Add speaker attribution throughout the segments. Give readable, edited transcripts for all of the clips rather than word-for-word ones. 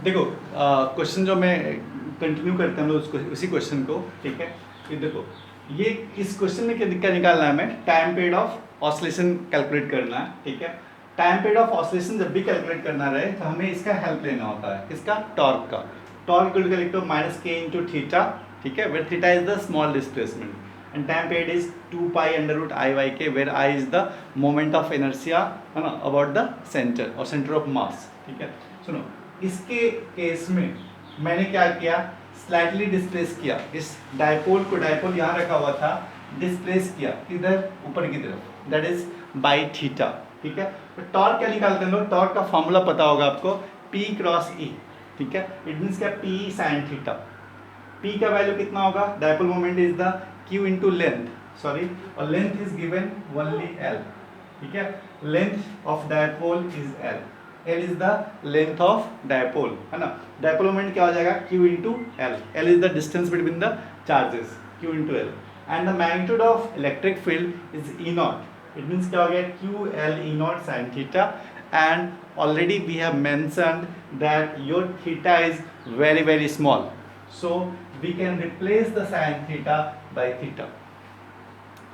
Speaker 1: देखो क्वेश्चन जो मैं कंटिन्यू करते हैं हम लोग उसको उसी क्वेश्चन को, ठीक है। ये देखो, ये इस क्वेश्चन में क्या निकालना है, हमें time period of oscillation calculate करना है, ठीक है। टाइम पीरियड ऑफ ऑसिलेशन जब भी कैलकुलेट करना रहे तो हमें इसका हेल्प लेना होता है, किसका, टॉर्क का। टॉर्क इक्वल टू लिखते हो माइनस के इंटू थीटा, ठीक है, where theta is the small displacement and time period is 2 pi under root I y k where I is the moment of inertia, है ना, about the center और center of mass, ठीक है। सुनो, इसके case में मैंने क्या किया, स्लाइटली डिस्प्लेस किया इस डायपोल को, डायपोल यहाँ रखा हुआ था, डिस्प्लेस किया किधर, ऊपर की तरफ, दैट इज बाई थीटा, ठीक है। तो टॉर्क क्या निकालते हैं लोग, टॉर्क का फॉर्मूला पता होगा आपको, P क्रॉस E, ठीक है। इट मीन्स क्या, P साइन थीटा। P का वैल्यू कितना होगा, dipole moment is the Q into length, sorry, और length is given only L, ठीक है। Length of dipole is L, L is the length of dipole, है ना। Dipole moment क्या हो जाएगा, Q into L, L is the distance between the charges, Q into L, and the magnitude of electric field is E not, it means क्या हो गया, Q L E not sine theta, and already we have mentioned that your theta is very very small, so we can replace the sin theta by theta,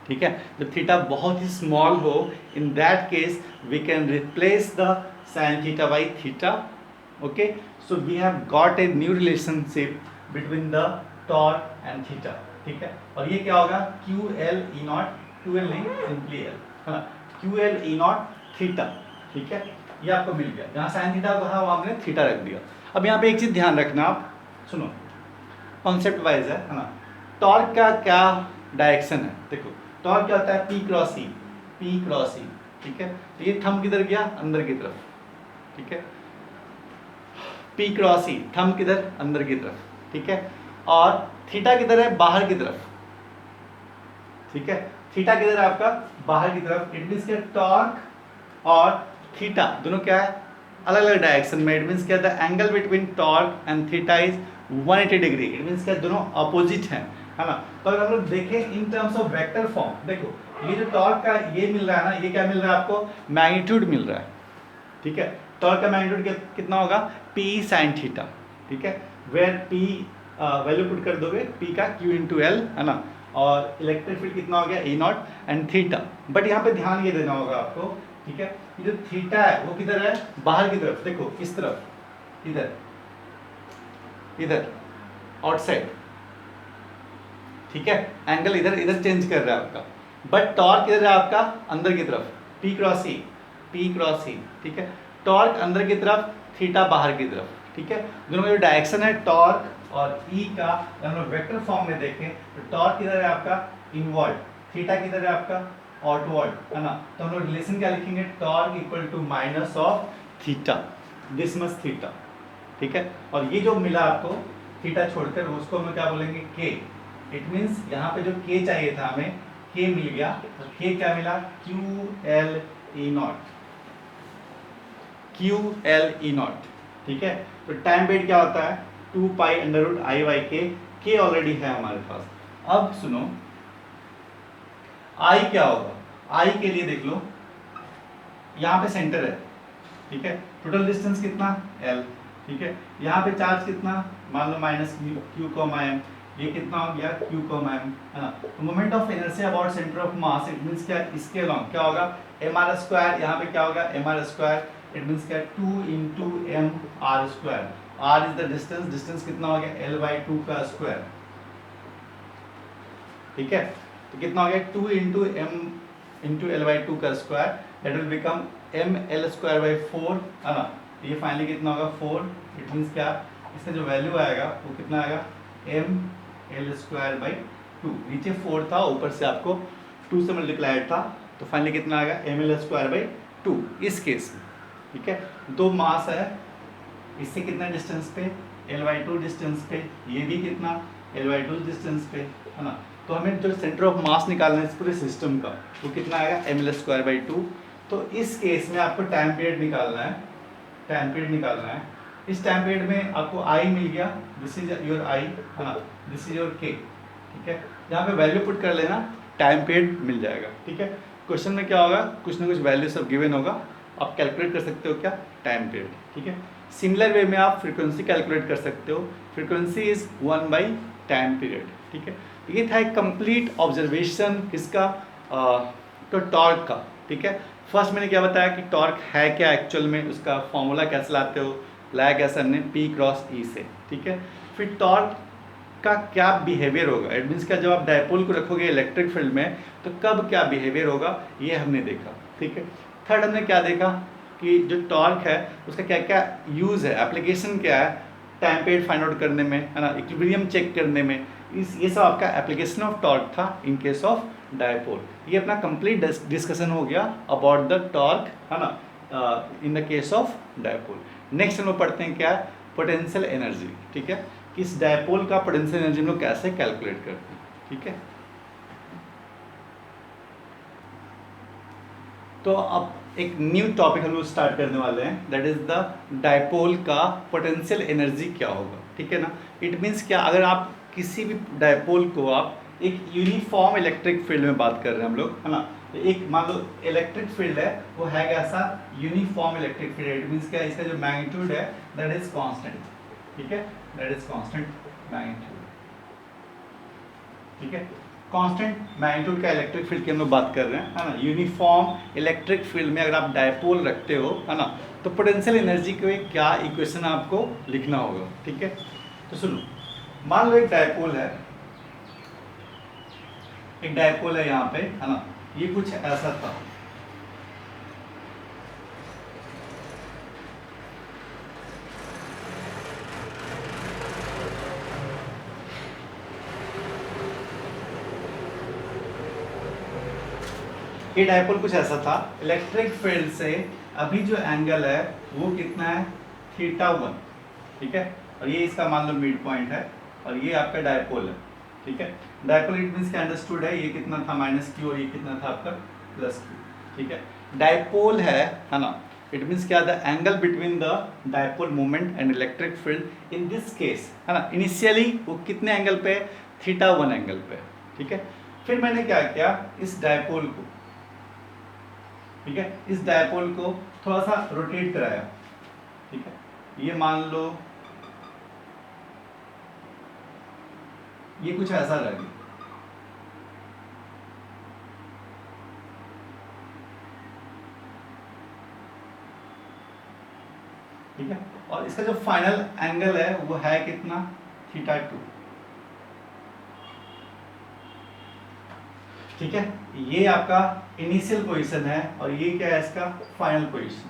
Speaker 1: ठीक है। जब theta बहुत ही small हो, in that case we can replace the sin theta by theta, okay, so we have got a new relationship between the torque and theta, ठीक है। और ये क्या होगा, QL E naught, QL नहीं सिंपली L, है ना, QL E naught थीटा, ठीक है। ये आपको मिल गया, जहाँ sin थीटा था वहाँ हमने थीटा रख दिया। अब यहाँ पे एक चीज ध्यान रखना, आप सुनो, कॉन्सेप्ट वाइज है ना। टॉर्क का क्या डायरेक्शन है, देखो टॉर्क क्या होता है, P cross E, P cross E, ठीक है। तो ये थंब किधर गया, अंदर की तरफ, ठीक है। P क्रॉस E, थंब किधर, अंदर की तरफ, ठीक है। और थीटा किधर है, बाहर की तरफ, ठीक है। थीटा किधर है आपका, बाहर की तरफ। इट मीन्स क्या, टॉर्क और थीटा दोनों क्या है, अलग अलग डायरेक्शन में। इट मीन्स क्या, the angle between torque and theta is 180 degree, it means क्या, दोनों अपोजिट हैं, है ना। तो अगर हम लोग देखें in terms of vector form, देखो ये जो टॉर्क का ये मिल रहा है ना, ये क्या मिल रहा है आपको, मैग्नीट्यूड मिल रहा है, ठीक है। टॉर्क का मैग्नीट्यूड कितना होगा, P साइन थीटा, ठीक है। वेयर P वैल्यू पुट कर दोगे, P का Q इंटू L, है ना, और इलेक्ट्रिक फील्ड कितना हो गया, E not and theta. But यहाँ पे ध्यान ये देना होगा आपको, ठीक है, ये जो थीटा है वो किधर है, बाहर की तरफ, देखो इस तरफ, इधर इधर आउटसाइड, ठीक है। एंगल इधर इधर चेंज कर रहा है आपका, बट टॉर्क किधर है आपका, अंदर की तरफ, P cross E, P cross E, ठीक है। टॉर्क अंदर की तरफ, थीटा बाहर की तरफ, ठीक है। दोनों का जो डायरेक्शन है टॉर्क और E का, अगर हम वेक्टर फॉर्म में देखें तो टॉर्क किधर है आपका, इनवर्ड, थीटा किधर है आपका, आउटवर्ड, है ना। तो हम लोग रिलेशन क्या लिखेंगे, torque equal to minus of theta, this much theta, ठीक है। और ये जो मिला आपको थीटा छोड़कर, उसको हम क्या बोलेंगे, के। इट मीन्स यहाँ पे जो के चाहिए था हमें, के मिल गया। तो के क्या मिला, QL E नॉट, QL E नॉट, ठीक है। तो टाइम पीरियड क्या होता है, 2 pi under root I y k, के ऑलरेडी है हमारे पास। अब सुनो, I क्या होगा, I के लिए देख लो, यहाँ पे सेंटर है, ठीक है। टोटल डिस्टेंस कितना, L, ठीक है। यहाँ पे चार्ज कितना, मान लो माइनस Q कॉमा M, ये कितना हो गया, Q कॉमा M, है ना। तो moment of inertia about centre of mass, it means क्या, इसके अलॉन्ग क्या होगा, mr स्क्वायर, यहाँ पे क्या होगा, mr स्क्वायर, इट मींस क्या, 2 into m r square, r is the distance, distance कितना हो गया, L/2 का स्क्वायर, ठीक है। तो कितना हो गया, 2 इंटू एम इंटू L/2 का square, that will become ml square by 4, है ना। ये फाइनली कितना होगा, 4। इट मीन्स क्या, इसका जो वैल्यू आएगा वो कितना आएगा, ml स्क्वायर बाई 2, नीचे 4 था, ऊपर से आपको 2 से मल्टीप्लाइड था, तो फाइनली कितना आएगा, ml स्क्वायर बाई 2 इस केस में, ठीक है। दो मास है, इससे कितना डिस्टेंस पे, L/2 डिस्टेंस पे, ये भी कितना, L/2 डिस्टेंस पे, है ना। तो हमें जो सेंटर ऑफ मास निकालना है इस पूरे सिस्टम का, वो कितना आएगा, ml स्क्वायर बाई 2। तो इस केस में आपको टाइम पीरियड निकालना है, टाइम पीरियड निकालना है। इस टाइम पीरियड में आपको I मिल गया, दिस इज योर I, है ना, दिस इज योर K, ठीक है। यहाँ पे वैल्यू पुट कर लेना, टाइम पीरियड मिल जाएगा, ठीक है। क्वेश्चन में क्या होगा, कुछ ना कुछ वैल्यू सब गिवन होगा, आप कैलकुलेट कर सकते हो क्या, टाइम पीरियड। ठीक है। सिमिलर वे में आप फ्रीक्वेंसी कैलकुलेट कर सकते हो, frequency is 1 by time period, ठीक है। ये था एक कंप्लीट ऑब्जर्वेशन किसका, तो टॉर्क का, ठीक है। फर्स्ट मैंने क्या बताया कि टॉर्क है क्या एक्चुअल में, उसका फॉर्मूला कैसे लाते हो, लाया कैसे हमने P क्रॉस E से, ठीक है। फिर टॉर्क का क्या बिहेवियर होगा, इट मीन्स क्या जब आप डायपोल को रखोगे इलेक्ट्रिक फील्ड में तो कब क्या बिहेवियर होगा, ये हमने देखा, ठीक है। थर्ड हमने क्या देखा कि जो टॉर्क है उसका क्या क्या यूज़ है, एप्लीकेशन क्या है, टाइम पीरियड फाइंड आउट करने में, है ना, इक्विलिब्रियम चेक करने में, ये सब आपका एप्लीकेशन ऑफ टॉर्क था इन केस ऑफ डायपोल। ये अपना कंप्लीट डिस्कशन हो गया अबाउट द टॉर्क, है ना, in the case of dipole. Next हम लोग पढ़ते हैं क्या है, पोटेंशियल एनर्जी, ठीक है। कि इस डायपोल का पोटेंशियल एनर्जी हम लोग कैसे कैलकुलेट करते हैं, ठीक है। तो अब एक न्यू टॉपिक हम लोग स्टार्ट करने वाले हैं, दैट इज द डायपोल का पोटेंशियल एनर्जी क्या होगा, ठीक है ना। इट मीन्स क्या, अगर आप किसी भी डायपोल को आप एक यूनिफॉर्म इलेक्ट्रिक फील्ड में बात कर रहे हैं हम लोग, है ना, तो एक मान लो इलेक्ट्रिक फील्ड है वो है कैसा, uniform electric field. It means क्या, इसका जो मैग्नीट्यूड है दैट इज कांस्टेंट, ठीक है, दैट इज कांस्टेंट मैग्नीट्यूड, ठीक है। कांस्टेंट मैग्नीट्यूड का इलेक्ट्रिक फील्ड की हम लोग बात कर रहे हैं, है ना। यूनिफॉर्म इलेक्ट्रिक फील्ड में अगर आप डायपोल रखते हो, है ना, तो पोटेंशियल एनर्जी के क्या इक्वेशन आपको लिखना होगा, ठीक है। तो सुनो, मान लो एक डायपोल है, यहाँ पे, है ना, ये कुछ ऐसा था, ये डायपोल कुछ ऐसा था, इलेक्ट्रिक फील्ड से अभी जो एंगल है वो कितना है, θ1, ठीक है। और ये इसका मान लो मिड पॉइंट है और ये आपका डायपोल है, ठीक है। डायपोल इट मीन्स क्या अंडरस्टूड है, ये कितना था -q और ये कितना था आपका +q, ठीक है। डायपोल है ना, इट मीन्स क्या, the angle between the dipole moment and electric field in this case, है ना, इनिशियली वो कितने एंगल पे, θ1 एंगल पे, ठीक है। फिर मैंने क्या किया, इस डायपोल को, ठीक है, इस डायपोल को थोड़ा सा रोटेट कराया, ठीक है। ये मान लो ये कुछ ऐसा रह गया, ठीक है। और इसका जो फाइनल एंगल है वो है कितना, θ2, ठीक है। ये आपका इनिशियल पोजीशन है और ये क्या है, इसका फाइनल पोजीशन,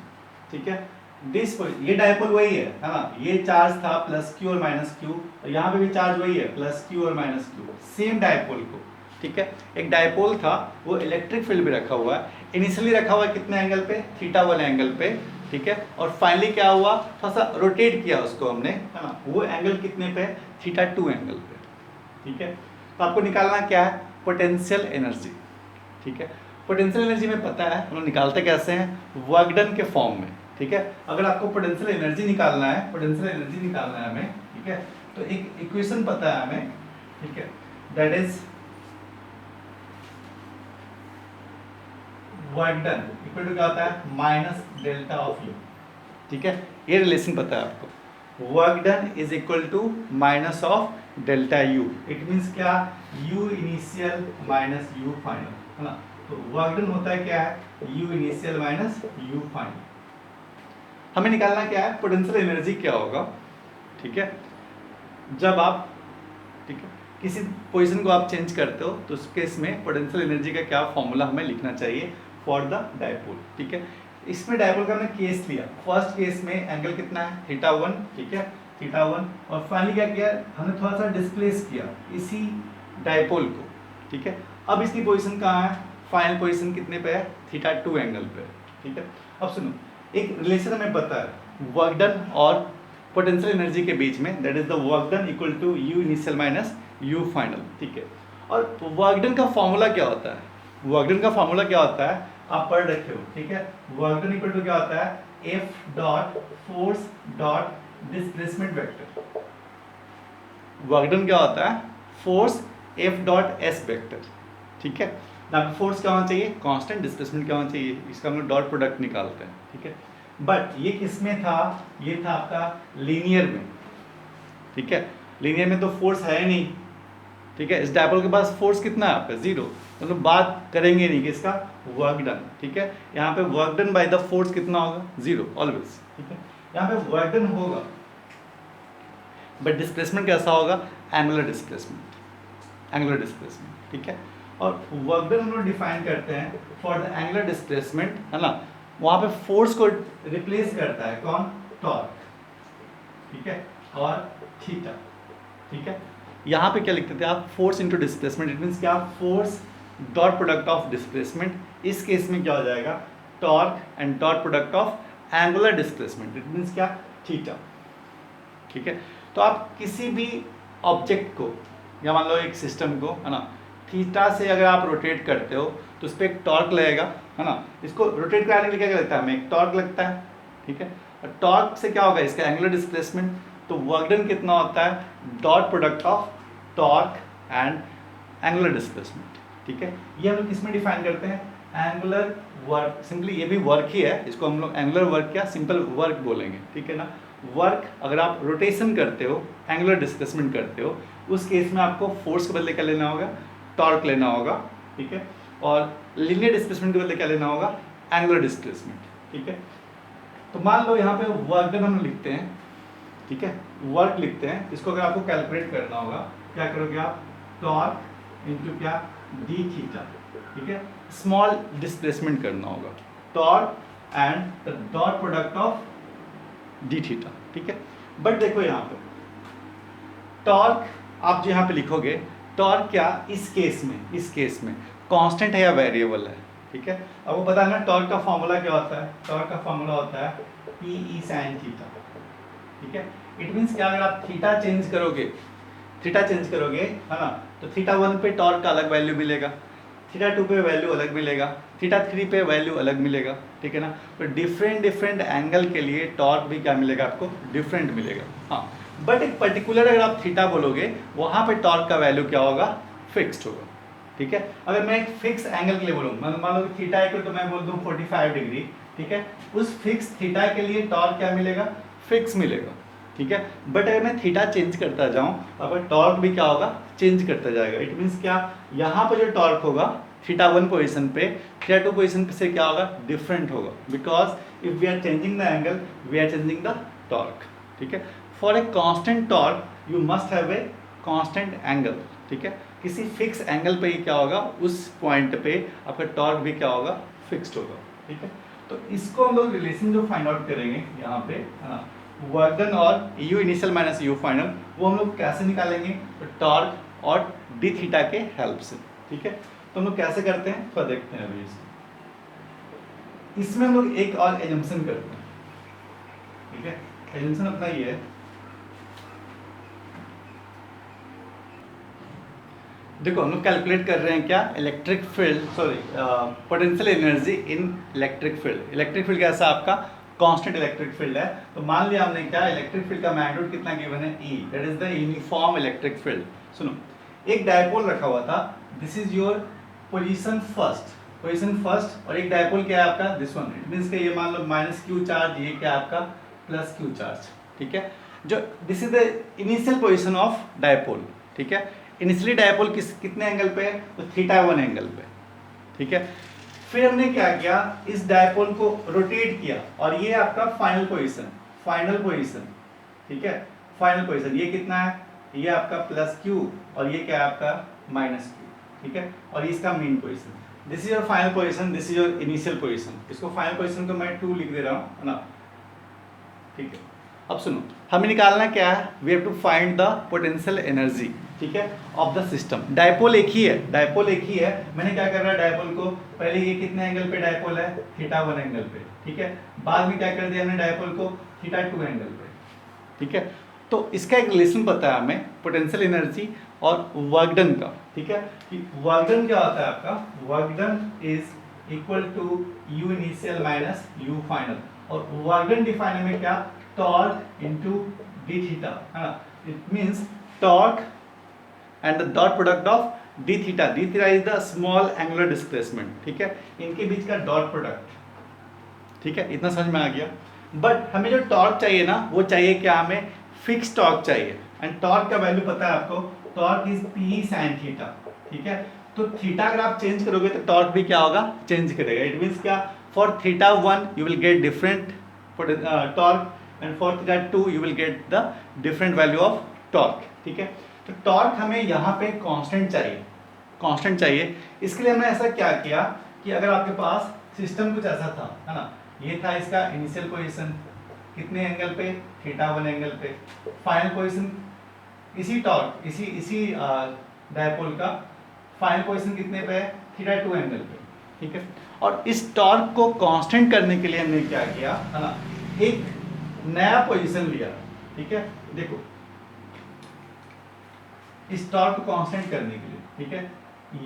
Speaker 1: ठीक है। ये डायपोल वही है ना, ये चार्ज था +q और -q, और यहाँ पे भी चार्ज वही है +q और -q, सेम डायपोल को, ठीक है। एक डायपोल था वो इलेक्ट्रिक फील्ड में रखा हुआ है, इनिशियली रखा हुआ है कितने एंगल पे, θ1 एंगल पे, ठीक है। और फाइनली क्या हुआ, थोड़ा सा रोटेट किया उसको हमने, है ना, वो एंगल कितने पे, θ2 एंगल पे, ठीक है। तो आपको निकालना क्या है, पोटेंशियल एनर्जी, ठीक है। पोटेंशियल एनर्जी में पता है हम लोग निकालते कैसे हैं, वर्क डन के फॉर्म में, ठीक है। अगर आपको पोटेंशियल एनर्जी निकालना है हमें, ठीक है, तो एक इक्वेशन पता है हमें, ठीक है, that is work done equal to क्या होता है, -डेल्टा ऑफ u, ठीक है। ये रिलेशन पता है आपको, work done is equal to -delta u, it means क्या, u इनिशियल -u फाइनल, है ना। तो वर्क डन होता है क्या है, u इनिशियल -u फाइनल। हमें निकालना क्या है, पोटेंशियल एनर्जी क्या होगा, ठीक है। जब आप, ठीक है, किसी पोजीशन को आप चेंज करते हो तो उस केस में पोटेंशियल एनर्जी का क्या फॉर्मूला हमें लिखना चाहिए फॉर द डायपोल, ठीक है। इसमें डायपोल का हमने केस लिया, फर्स्ट केस में एंगल कितना है, θ1, ठीक है, θ1, और फाइनली क्या किया, हमने थोड़ा सा डिस्प्लेस किया इसी डायपोल को, ठीक है। अब इसकी पोजीशन कहाँ है, फाइनल पोजीशन कितने पे है, θ2 एंगल पे, ठीक है। अब सुनो, एक रिलेशन हमें पता है वर्क डन और पोटेंशियल एनर्जी के बीच में, that is the work done equal to u initial -u final, ठीक है। और वर्क डन का फॉर्मूला क्या होता है, वर्क डन का फॉर्मूला क्या होता है, आप पढ़ रखे हो, ठीक है। वर्क डन इक्वल टू क्या होता है, F dot force dot displacement vector. Work done क्या होता है, force F dot S vector, ठीक है। फोर्स क्या होना चाहिए, कांस्टेंट, डिस्प्लेसमेंट क्या होना चाहिए, इसका हम लोग डॉट प्रोडक्ट निकालते हैं, ठीक है। बट ये किस में था, ये था आपका लीनियर में, ठीक है। लीनियर में तो फोर्स है नहीं, ठीक है। इस डायपोल के पास फोर्स कितना है आपका, 0, मतलब बात करेंगे नहीं किसका, वर्क डन, ठीक है। यहाँ पे work done by the force कितना होगा, 0 ऑलवेज, ठीक है। यहाँ पे वर्क डन होगा बट डिस्प्लेसमेंट कैसा होगा, एंगुलर डिस्प्लेसमेंट, एंगुलर डिस्प्लेसमेंट, ठीक है। और वर्क डन हम लोग डिफाइन करते हैं फॉर द एंगुलर डिस्प्लेसमेंट, है ना। वहाँ पे फोर्स को रिप्लेस करता है कौन, टॉर्क, ठीक है, और थीटा, ठीक है। यहाँ पे क्या लिखते थे आप, force into displacement, it means क्या, force dot product of displacement. इस केस में क्या हो जाएगा, torque and dot product of angular displacement, it means क्या, थीटा, ठीक है। तो आप किसी भी ऑब्जेक्ट को या मान लो एक सिस्टम को, है ना, थीटा से अगर आप रोटेट करते हो तो उस पर एक टॉर्क लगेगा, है ना। इसको रोटेट कराने के लिए क्या लगता है, हमें एक टॉर्क लगता है, ठीक है। और टॉर्क से क्या होगा, इसका एंगुलर डिस्प्लेसमेंट, तो वर्क डन कितना होता है, dot product of torque and angular displacement, ठीक है। ये हम लोग किस में डिफाइन करते हैं, एंगुलर वर्क, सिंपली ये भी वर्क ही है, इसको हम लोग एंगुलर वर्क या सिंपल वर्क बोलेंगे, ठीक है ना। वर्क अगर आप रोटेशन करते हो, एंगुलर डिस्प्लेसमेंट करते हो, उस केस में आपको फोर्स के बदले क्या लेना होगा, टॉर्क लेना होगा, ठीक है। और लीनियर डिस्प्लेसमेंट के बदले क्या लेना होगा, एंगुलर डिस्प्लेसमेंट, ठीक है। तो मान लो यहाँ पे वर्क डन हम लिखते हैं, ठीक है, वर्क लिखते हैं, इसको अगर आपको कैलकुलेट करना होगा, क्या करोगे आप, टॉर्क इनटू क्या, डी थीटा, ठीक है। स्मॉल डिस्प्लेसमेंट करना होगा, torque and the dot product of d theta, ठीक है। बट देखो यहाँ पे टॉर्क आप जो यहाँ पे लिखोगे, टॉर्क क्या, इस केस में कांस्टेंट है या वेरिएबल है, ठीक है। अब वो बताना टॉर्क का फॉर्मूला क्या होता है, टॉर्क का फॉर्मूला होता है पी ई साइन थीटा, ठीक है। इट मींस क्या, अगर आप थीटा चेंज करोगे, है ना, तो थीटा 1 पे टॉर्क का अलग वैल्यू मिलेगा, थीटा 2 पे वैल्यू अलग मिलेगा, थीटा 3 पे वैल्यू अलग मिलेगा, ठीक है ना। तो डिफरेंट एंगल के लिए टॉर्क भी क्या मिलेगा आपको, डिफरेंट मिलेगा, हाँ। बट एक पर्टिकुलर अगर आप थीटा बोलोगे, वहाँ पे टॉर्क का वैल्यू क्या होगा, फिक्स्ड होगा, ठीक है। अगर मैं एक फिक्स एंगल के लिए बोलूँ, मान लो थीटा है तो मैं बोल दूँ 45 डिग्री, ठीक है, उस फिक्स थीटा के लिए टॉर्क क्या मिलेगा, फिक्स मिलेगा, ठीक है। बट अगर मैं थीटा चेंज करता जाऊँ, अब टॉर्क भी क्या होगा, चेंज करता जाएगा। इट मीन्स क्या, यहाँ पर जो टॉर्क होगा थीटा 1 पोजिशन पे, थीटा 2 पोजिशन पे से क्या होगा, डिफरेंट होगा, because if we are changing the angle we are changing the torque, ठीक है। For a constant torque you must have a constant angle, ठीक है। किसी फिक्स एंगल पे ही क्या होगा, उस पॉइंट पे आपका टॉर्क भी क्या होगा, फिक्स्ड होगा, ठीक है। तो इसको हम लोग रिलेशन जो फाइंड आउट करेंगे यहाँ पे, है ना, वर्क डन और you initial minus u final, वो हम लोग कैसे निकालेंगे, तो टॉर्क और डी थीटा के हेल्प से, ठीक है। तो हम लोग कैसे करते हैं, तो देखते हैं अभी इसमें हम लोग एक और एजम्पशन करते हैं, ठीक है। एजम्पशन अपना ये है, देखो हम लोग कैलकुलेट कर रहे हैं क्या, electric field, potential energy in electric field. Electric field कैसा आपका, कांस्टेंट इलेक्ट्रिक फील्ड है। तो मान लिया हमने क्या, इलेक्ट्रिक फील्ड का मैग्नीट्यूड कितना गिवन है, E, that is the uniform electric field. सुनो, एक डायपोल रखा हुआ था, this is your position first, और एक डायपोल क्या है आपका, दिस वन, इट मींस कि ये मान लो माइनस क्यू चार्ज, ये क्या आपका प्लस क्यू चार्ज, ठीक है। जो this is the initial position of dipole, ठीक है। इनिशियली डायपोल कितने एंगल पे है, तो थीटा 1 एंगल पे, ठीक है। फिर हमने क्या किया, इस डायपोल को रोटेट किया, और ये आपका फाइनल पोजीशन, ठीक है, फाइनल पोजीशन ये कितना है, ये आपका प्लस क्यू, और ये क्या है आपका माइनस क्यू, ठीक है। और इसका main position, this is your final position, this is your initial position. इसको फाइनल पोजीशन को मैं 2 लिख दे रहा हूँ, है ना, ठीक है। अब सुनो, हमें निकालना क्या है, we have to find the potential energy, ठीक है, ऑफ द सिस्टम। डायपोल एक ही है, मैंने क्या कर रहा है, डायपोल को पहले ये कितने एंगल पे डायपोल है, थीटा 1 एंगल पे, ठीक है। बाद में क्या कर दिया हमने, डायपोल को थीटा 2 एंगल पे, ठीक है। तो इसका एक रिलेशन पता है हमें, पोटेंशियल एनर्जी और वर्क डन का, ठीक है, कि वर्क डन क्या होता है आपका, work done is equal to u initial minus u final, और वर्क डन डिफाइन में क्या, टॉर्क इनटू डी थीटा, है ना। It means torque and the dot product of d theta is the small angular displacement, ठीक है, इनके बीच का dot product, ठीक है। इतना समझ में आ गया। बट हमें जो टॉर्क चाहिए ना वो चाहिए क्या, हमें फिक्स टॉर्क चाहिए। एंड टॉर्क का वैल्यू पता है आपको, torque is P sine theta, ठीक है। तो थीटा अगर आप चेंज करोगे तो टॉर्क भी क्या होगा, चेंज करेगा। इट मीन्स क्या, for theta 1 you will get different for torque, and for theta 2 you will get the different value of torque, ठीक है। तो टॉर्क हमें यहाँ पे कांस्टेंट चाहिए, कांस्टेंट चाहिए। इसके लिए हमने ऐसा क्या किया कि अगर आपके पास सिस्टम कुछ ऐसा था, है ना, ये था इसका इनिशियल पोजीशन कितने एंगल पे, थीटा 1 एंगल पे, फाइनल पोजीशन इसी टॉर्क इसी डायपोल का फाइनल पोजीशन कितने पे है, थीटा 2 एंगल पे, ठीक है। और इस टॉर्क को कांस्टेंट करने के लिए हमने क्या किया, है ना, एक नया पोजीशन लिया, ठीक है। देखो इस टॉर्क को कांस्टेंट करने के लिए, ठीक है,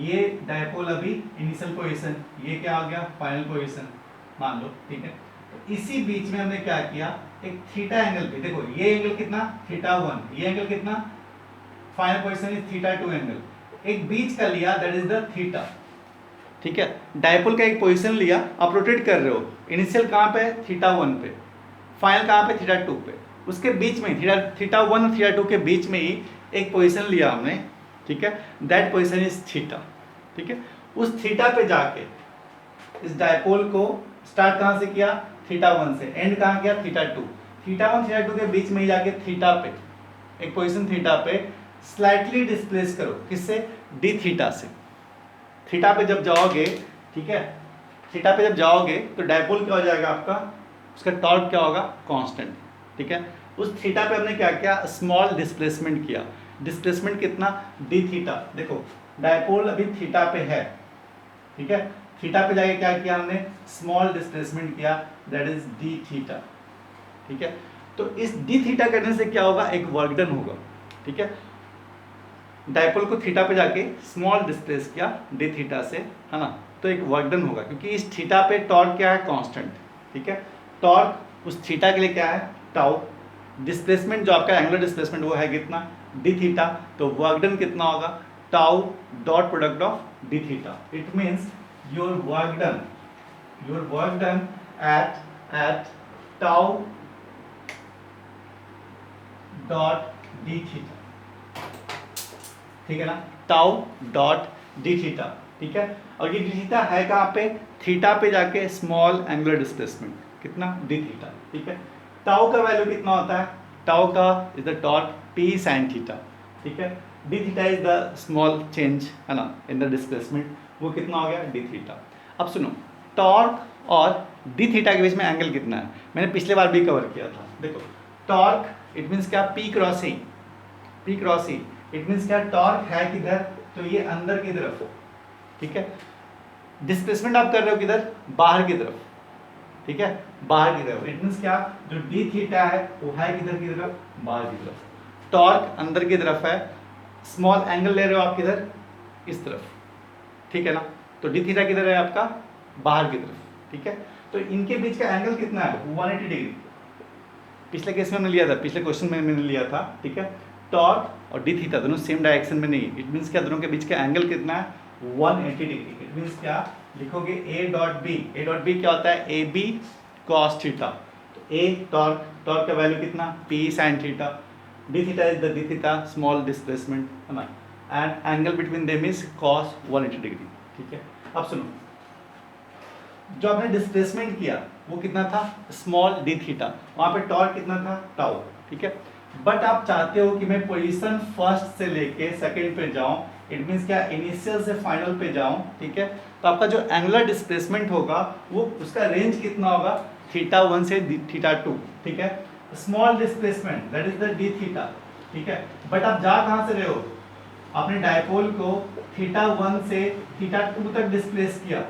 Speaker 1: ये डायपोल अभी इनिशियल पोजीशन, ये क्या आ गया, फाइनल पोजीशन मान लो, ठीक है। तो इसी बीच में हमने क्या किया, एक थीटा एंगल पे, देखो ये एंगल कितना, थीटा 1, ये एंगल कितना, final position is theta 2 angle, एक बीच का लिया, दैट इज द थीटा, ठीक है। डायपोल का एक पोजीशन लिया, आप रोटेट कर रहे हो, इनिशियल कहाँ पे, थीटा 1 पे, फाइनल कहाँ पे, थीटा 2 पे, उसके बीच में थीटा 1 और थीटा 2 के बीच में ही एक पोजीशन लिया हमने, ठीक है, दैट पोजीशन इज थीटा, ठीक है। उस थीटा पे जाके इस डायपोल को स्टार्ट कहाँ से किया, थीटा 1 से, एंड कहाँ किया, थीटा 2, थीटा 1 थीटा 2 के बीच में ही जाके थीटा पे एक पोजीशन थीटा पे स्लाइटली डिस्प्लेस करो, किससे, डी थीटा से। थीटा पे जब जाओगे, ठीक है, थीटा पे जब जाओगे तो डायपोल क्या हो जाएगा आपका, उसका टॉर्क क्या होगा, कांस्टेंट, ठीक है। उस थीटा पे हमने क्या किया, स्मॉल डिस्प्लेसमेंट किया, डिस्प्लेसमेंट कितना, डी थीटा। देखो डायपोल अभी थीटा पे है, ठीक है, थीटा पे जाके क्या किया हमने, स्मॉल डिस्प्लेसमेंट किया, दैट इज डी थीटा, ठीक है। तो इस डी थीटा करने से क्या होगा, एक वर्क डन होगा, ठीक है। डायपोल को थीटा पे जाके स्मॉल डिस्प्लेस किया डी थीटा से, है ना, तो एक वर्क डन होगा, क्योंकि इस थीटा पे टॉर्क क्या है, कांस्टेंट, ठीक है। टॉर्क उस थीटा के लिए क्या है, टाउ, डिस्प्लेसमेंट जो आपका एंगुलर डिस्प्लेसमेंट वो है कितना, डी थीटा, तो वर्क डन कितना होगा, tau dot product of d theta. It means your work done at tau dot D theta, ठीक है ना, टाउ डॉट डी थीटा, ठीक है। और ये डी थीटा है कहाँ पे, थीटा पे जाके स्मॉल एंगुलर डिस्प्लेसमेंट कितना, डी थीटा, ठीक है। टाउ का वैल्यू कितना होता है, टाउ का is the torque P sine theta, ठीक है। D theta is the small change, है ना, इन द डिस्प्लेसमेंट, वो कितना हो गया, डी थीटा। अब सुनो, टॉर्क और डी थीटा के बीच में एंगल कितना है, मैंने पिछले बार भी कवर किया था। देखो टॉर्क इट मीन्स क्या, P cross E, P cross E, it means क्या, टॉर्क है किधर, तो ये अंदर की तरफ हो, ठीक है। डिस्प्लेसमेंट आप कर रहे हो किधर, बाहर की तरफ, ठीक है, बाहर की तरफ। इट मीन्स क्या, जो डी थीटा है वो है किधर की तरफ, बाहर की तरफ, टॉर्क अंदर की तरफ है, स्मॉल एंगल ले रहे हो आप किधर, इस तरफ, ठीक है ना। तो डी थीटा किधर है आपका, बाहर की तरफ, ठीक है। तो इनके बीच का एंगल कितना है, 180 डिग्री। पिछले केस में हमने लिया था, पिछले क्वेश्चन में मैंने लिया था, ठीक है। टॉर्क और डी थीटा दोनों सेम डायरेक्शन में नहीं, इट मीन्स क्या, दोनों के बीच का एंगल कितना है, 180 डिग्री। इट मीन्स क्या, लिखोगे ए डॉट बी क्या होता है, ए बी कॉस थीटा। तो ए टॉर्क, टॉर्क का वैल्यू कितना, p sine theta, d theta is the d theta small displacement, है ना, and angle between them is cos 180 degree, ठीक है। अब सुनो, जो आपने डिस्प्लेसमेंट किया वो कितना था, स्मॉल डी थीटा, वहाँ पे टॉर्क कितना था, टाउ, ठीक है। बट आप चाहते हो कि मैं पोजीशन फर्स्ट से लेके सेकंड पे जाऊं, इट मीन्स क्या, इनिशियल से फाइनल पे जाऊं, ठीक है। तो आपका जो एंगुलर डिस्प्लेसमेंट होगा वो उसका रेंज कितना होगा, थीटा 1 से थीटा 2, ठीक है। Small displacement that is the d theta, ठीक है। बट आप जा कहाँ से रहे हो, आपने डायपोल को थीटा 1 से थीटा 2 तक डिस्प्लेस किया,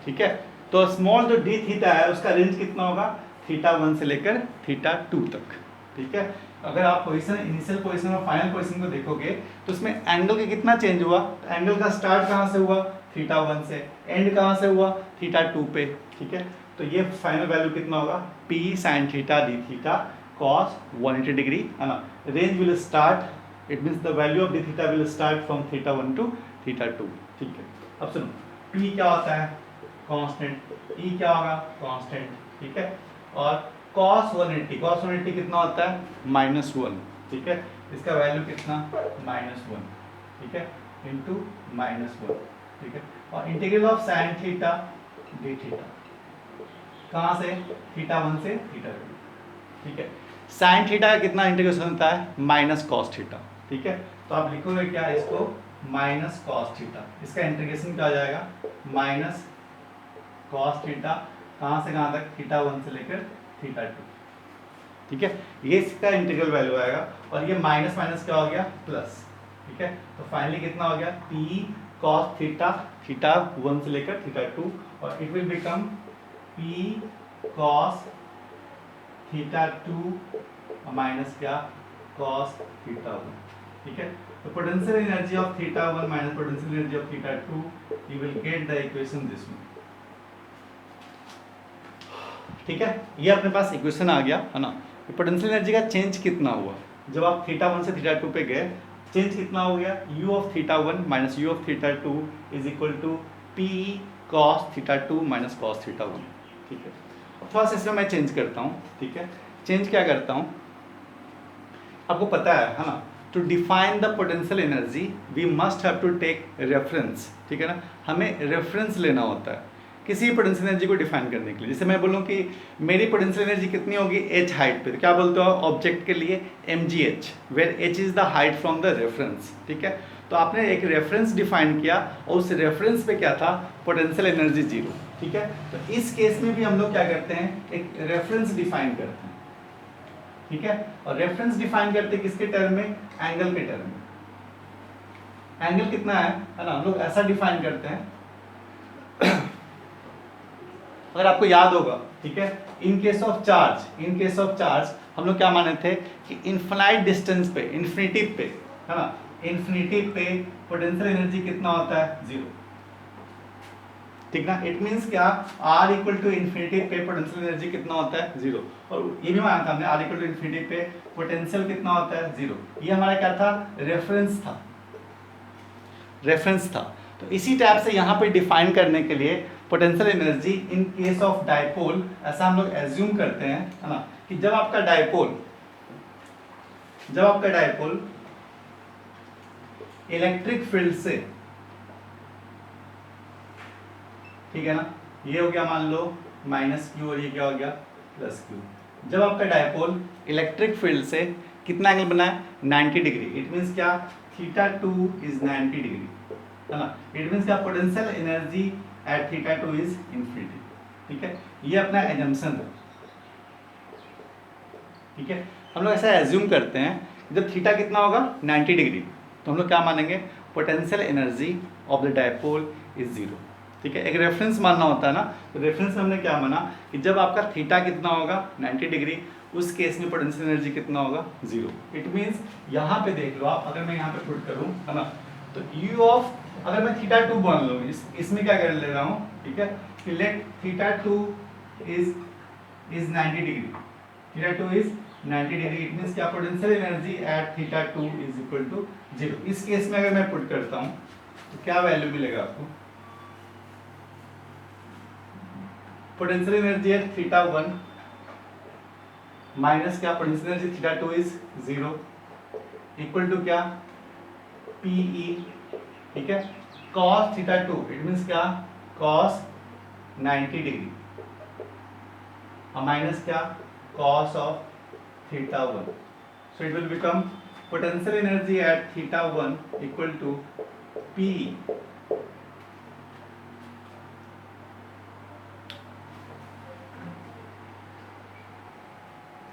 Speaker 1: ठीक है। तो स्मॉल जो डी थीटा है उसका रेंज कितना होगा, थीटा 1 से लेकर थीटा 2 तक, ठीक है। अगर आप पोजीशन, इनिशियल पोजीशन और फाइनल पोजीशन को देखोगे तो उसमें एंगल का कितना चेंज हुआ, तो एंगल का स्टार्ट कहाँ से हुआ, थीटा 1 से, एंड कहाँ से हुआ, थीटा 2 पे, ठीक है। तो ये फाइनल वैल्यू कितना होगा, p sine theta d theta cos 180 degree, है ना। Range will start, it means the value of d theta will start from theta 1 to theta 2, ठीक है। अब सुनो, पी क्या होता है, कांस्टेंट, ई क्या होगा, कांस्टेंट, ठीक है। और cos 180 कितना होता है -1, ठीक है। इसका वैल्यू कितना -1, ठीक है, इंटू -1, ठीक है। और integral of sin theta d theta, कहाँ से θ1 से θ2, ठीक है। sin थीटा का कितना इंटीग्रेशन होता है -cos थीटा, ठीक है। तो आप लिखोगे क्या इसको -cos थीटा, इसका इंटीग्रेशन क्या हो जाएगा -cos थीटा, कहाँ से कहाँ तक θ1 से लेकर θ2, ठीक है। ये इसका इंटीग्रल वैल्यू आएगा और ये माइनस माइनस क्या हो गया प्लस, ठीक है। तो फाइनली कितना हो गया p cos थीटा θ1 से लेकर θ2 और it will become p cos θ2 minus क्या cos θ1, ठीक है। तो potential energy of θ1 minus potential energy of θ2 you will get the equation this one, ठीक है। ये अपने पास इक्वेशन आ गया है ना। पोटेंशियल एनर्जी का चेंज कितना हुआ जब आप θ1 से θ2 पे गए, चेंज कितना हो गया u of θ1 minus u of θ2 is equal to p cos θ2 minus cos θ1, ठीक है। थोड़ा सा इसमें मैं चेंज करता हूँ, ठीक है। चेंज क्या करता हूँ, आपको पता है ना, to define the potential energy we must have to take reference, ठीक है ना। हमें रेफरेंस लेना होता है किसी भी पोटेंशियल एनर्जी को डिफाइन करने के लिए। जैसे मैं बोलूँ कि मेरी पोटेंशियल एनर्जी कितनी होगी h हाइट पे, तो क्या बोलते हो ऑब्जेक्ट के लिए mgh, where h is the height from the reference, ठीक है। तो आपने एक रेफरेंस डिफाइन किया और उस रेफरेंस पे क्या था पोटेंशियल एनर्जी 0, ठीक है। तो इस केस में भी हम लोग क्या करते हैं एक रेफरेंस डिफाइन करते हैं, ठीक है। और रेफरेंस डिफाइन करते हैं किसके टर्म में, एंगल के टर्म में। एंगल कितना है ना, हम लोग ऐसा डिफाइन करते हैं अगर आपको याद होगा, ठीक है, इन केस ऑफ चार्ज हम लोग क्या माने थे कि इनफाइनाइट डिस्टेंस पे, इन्फिनिटी पे, है ना, इन्फिनिटी पे पोटेंशियल एनर्जी कितना होता है 0, ठीक ना। इट मींस क्या r इक्वल टू इन्फिनिटी पे पोटेंशियल एनर्जी कितना होता है 0, और ये भी माना था हमने r इक्वल टू इन्फिनिटी पे पोटेंशियल कितना होता है 0। ये हमारा क्या था रेफरेंस था। तो इसी टाइप से यहाँ पे डिफाइन करने के लिए potential energy in case of dipole ऐसा हम लोग एज्यूम करते हैं, है ना, कि जब आपका डाइपोल इलेक्ट्रिक फील्ड से, ठीक है ना, ये हो गया मान लो -q और ये क्या हो गया +q। जब आपका डाइपोल इलेक्ट्रिक फील्ड से कितना एंगल बना है 90 डिग्री, इट मींस क्या θ2 इज 90 डिग्री, है ना। इट मींस क्या potential energy at θ2 is infinity, ठीक है। ये अपना एजम्पशन है, ठीक है। हम लोग ऐसा एज्यूम करते हैं जब थीटा कितना होगा 90 डिग्री, तो हम लोग क्या मानेंगे potential energy of the dipole is 0, ठीक है। एक रेफरेंस मानना होता है ना, तो रेफरेंस में हमने क्या माना कि जब आपका थीटा कितना होगा 90 डिग्री, उस केस में पोटेंशियल एनर्जी कितना होगा 0। इट मींस यहाँ पे देख लो आप, अगर मैं यहाँ पे पुट करूँ, है ना, तो u ऑफ, अगर मैं θ2 मान लो, इसमें क्या कर ले रहा हूँ, ठीक है, कि let θ2 is 90 degree, θ2 is 90 degree, it means क्या potential energy at θ2 is equal to 0। इस केस में अगर मैं पुट करता हूँ तो क्या वैल्यू मिलेगा आपको, पोटेंशियल एनर्जी एट θ1 माइनस क्या potential energy θ2 is 0 equal to क्या PE, ठीक है, cos θ2, इट मींस क्या cos 90 डिग्री और माइनस क्या cos of θ1, so it will become potential energy at θ1 equal to PE,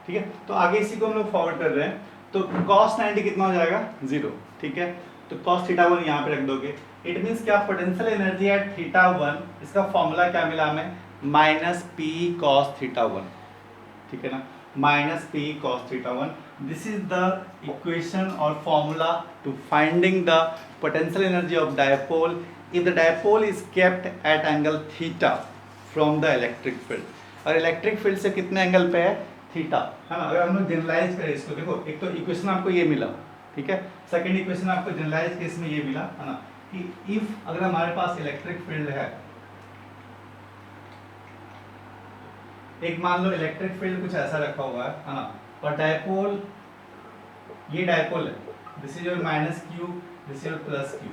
Speaker 1: ठीक है। तो आगे इसी को हम लोग फॉरवर्ड कर रहे हैं, तो cos 90 कितना हो जाएगा 0, ठीक है। तो cos θ1 यहाँ पे रख दोगे, इट मींस क्या पोटेंशियल एनर्जी एट θ1, इसका फॉर्मूला क्या मिला हमें -p cos θ1, ठीक है ना, -p cos θ1। This is the equation और formula to finding the potential energy of dipole if the dipole is kept at angle theta from the electric field. और electric field से कितने एंगल पे है theta, है ना। अगर हम लोग जनरलाइज करें इसको, देखो एक तो इक्वेशन आपको ये मिला, ठीक है, सेकंड इक्वेशन आपको जनरलाइज केस में ये मिला, है ना, कि इफ अगर हमारे पास इलेक्ट्रिक फील्ड है, एक मान लो इलेक्ट्रिक फील्ड कुछ ऐसा रखा हुआ है ना, और डायपोल, ये डायपोल है, this is your minus Q, this is your plus Q,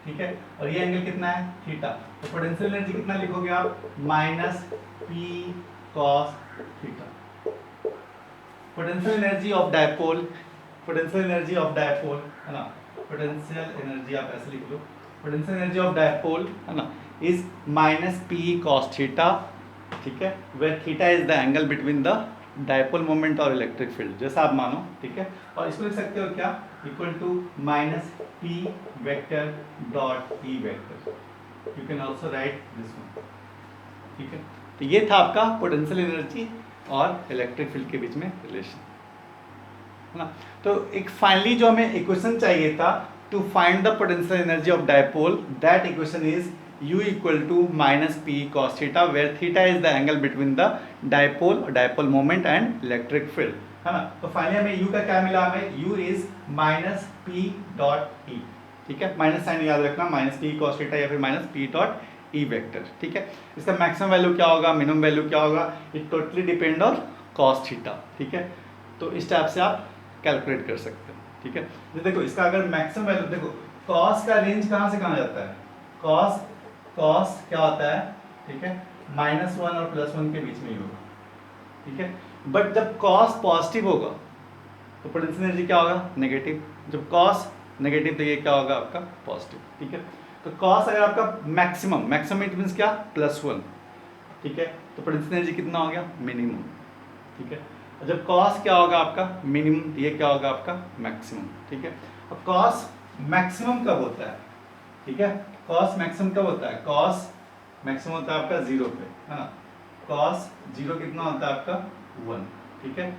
Speaker 1: ठीक है, और ये एंगल कितना है थीटा, तो पोटेंशियल एनर्जी कितना लिखोगे आप, minus p cos theta. Potential energy of dipole, potential energy of dipole है ना, पोटेंशियल एनर्जी आप ऐसे लिख लो, पोटेंशियल एनर्जी ऑफ डायपोल है ना is minus p cos theta, ठीक है, where theta is the angle between the dipole moment और इलेक्ट्रिक फील्ड, जैसा आप मानो, ठीक है, और इसको लिख सकते हो क्या, equal to minus p vector dot E vector, you can also write this one, ठीक है। तो ये था आपका पोटेंशियल एनर्जी और इलेक्ट्रिक फील्ड के बीच में रिलेशन, है ना। तो एक फाइनली जो हमें इक्वेशन चाहिए था to find the potential energy of dipole, that equation is u equal to minus p cos theta, where theta is the angle between the dipole moment and electric field, है ना। तो finally हमें u का क्या मिला, हमें u is minus P dot E, ठीक है, माइनस साइन याद रखना, माइनस पी कॉस थीटा या फिर minus P dot E vector, ठीक है। इसका मैक्सिमम वैल्यू क्या होगा, मिनिमम वैल्यू क्या होगा, it totally depend on cos theta, ठीक है। तो इस टाइप से आप कैलकुलेट कर सकते हो, ठीक है। तो देखो इसका अगर मैक्सिमम वैल्यू, देखो कॉस का रेंज कहाँ से कहाँ जाता है, कॉस क्या होता है, ठीक है, -1 और +1 के बीच में ही होगा, ठीक है। बट जब कॉस पॉजिटिव होगा तो पोटेंशियल एनर्जी क्या होगा, नेगेटिव, जब कॉस नेगेटिव तो ये क्या होगा आपका पॉजिटिव, ठीक है। तो कॉस अगर आपका मैक्सिमम इट मीन्स क्या, +1, ठीक है, तो पोटेंशियल एनर्जी कितना हो गया, मिनिमम, ठीक है। और जब कॉस क्या होगा आपका मिनिमम, ये क्या होगा आपका मैक्सिमम, ठीक है। अब कॉस मैक्सिमम कब होता है, ठीक है, कॉस मैक्सिमम कब होता है, कॉस मैक्सिमम होता है आपका 0 पे, है ना, कॉस 0 कितना होता है आपका 1, ठीक है,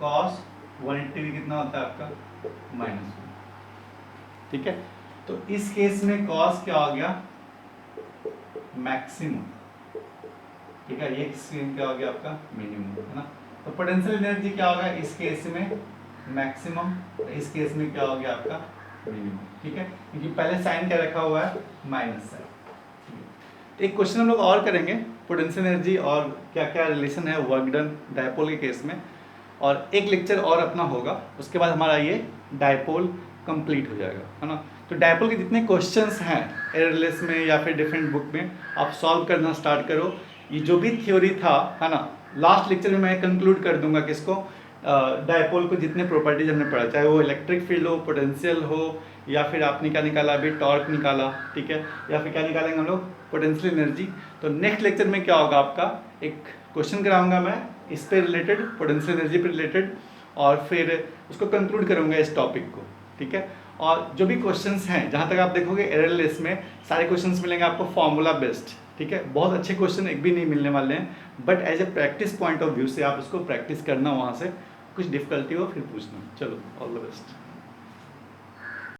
Speaker 1: कॉस 180 भी कितना होता है आपका -1, ठीक है। तो इस केस में कॉस क्या हो गया, मैक्सिमम, ठीक है, ये क्या हो गया आपका मिनिमम, है ना। तो पोटेंशियल एनर्जी क्या होगा इस केस में, मैक्सिमम, इस केस में क्या हो गया आपका मिनिमम, ठीक है, क्योंकि पहले साइन क्या रखा हुआ है, माइनस साइन। एक क्वेश्चन हम लोग और करेंगे, पोटेंशियल एनर्जी और क्या क्या रिलेशन है वर्क डन डायपोल के केस में, और एक लेक्चर और अपना होगा, उसके बाद हमारा ये डायपोल कंप्लीट हो जाएगा, है ना। तो डायपोल के जितने क्वेश्चंस हैं एयरलेस में या फिर डिफरेंट बुक में, आप सॉल्व करना स्टार्ट करो। ये जो भी थ्योरी था, है ना, लास्ट लेक्चर में मैं कंक्लूड कर दूंगा किसको, डायपोल को जितने प्रॉपर्टीज हमने पढ़ा, चाहे वो इलेक्ट्रिक फील्ड हो, पोटेंशियल हो, या फिर आपने क्या निकाला अभी टॉर्क निकाला, ठीक है, या फिर क्या निकालेंगे हम लोग पोटेंशियल एनर्जी। तो नेक्स्ट लेक्चर में क्या होगा आपका, एक क्वेश्चन कराऊंगा मैं इस पे रिलेटेड, पोटेंशियल एनर्जी पे रिलेटेड, और फिर उसको कंक्लूड करूंगा इस टॉपिक को, ठीक है। और जो भी क्वेश्चंस हैं, जहाँ तक आप देखोगे एररलेस में सारे क्वेश्चंस मिलेंगे आपको फॉर्मूला बेस्ड, ठीक है, बहुत अच्छे क्वेश्चन एक भी नहीं मिलने वाले हैं, but as a practice point of view से आप उसको प्रैक्टिस करना, वहाँ से कुछ डिफिकल्टी हो फिर पूछना। चलो, ऑल द बेस्ट।